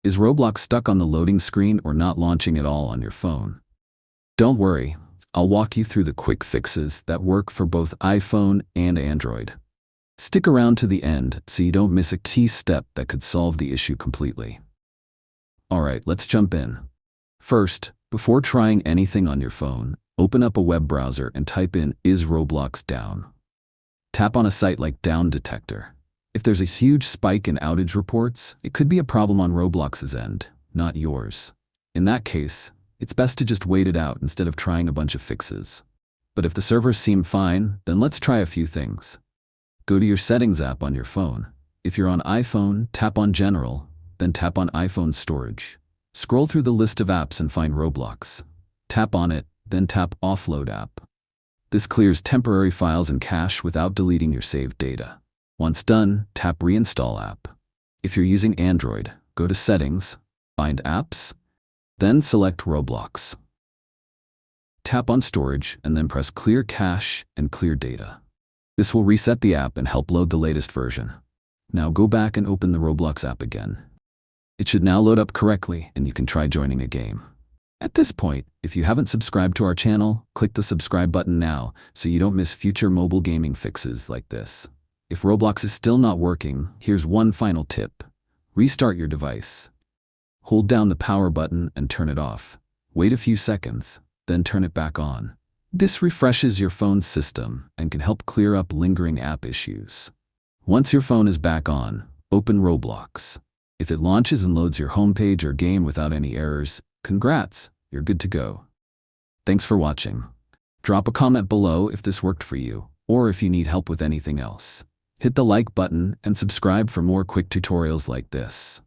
Is Roblox stuck on the loading screen or not launching at all on your phone? Don't worry, I'll walk you through the quick fixes that work for both iPhone and Android. Stick around to the end so you don't miss a key step that could solve the issue completely. Alright, let's jump in. First, before trying anything on your phone, open up a web browser and type in "Is Roblox down?" Tap on a site like Down Detector. If there's a huge spike in outage reports, it could be a problem on Roblox's end, not yours. In that case, it's best to just wait it out instead of trying a bunch of fixes. But if the servers seem fine, then let's try a few things. Go to your Settings app on your phone. If you're on iPhone, tap on General, then tap on iPhone Storage. Scroll through the list of apps and find Roblox. Tap on it, then tap Offload app. This clears temporary files and cache without deleting your saved data. Once done, tap Reinstall app. If you're using Android, go to Settings, find Apps, then select Roblox. Tap on Storage and then press Clear Cache and Clear Data. This will reset the app and help load the latest version. Now go back and open the Roblox app again. It should now load up correctly and you can try joining a game. At this point, if you haven't subscribed to our channel, click the subscribe button now so you don't miss future mobile gaming fixes like this. If Roblox is still not working, here's one final tip. Restart your device. Hold down the power button and turn it off. Wait a few seconds, then turn it back on. This refreshes your phone's system and can help clear up lingering app issues. Once your phone is back on, open Roblox. If it launches and loads your homepage or game without any errors, congrats, you're good to go. Thanks for watching. Drop a comment below if this worked for you, or if you need help with anything else. Hit the like button and subscribe for more quick tutorials like this.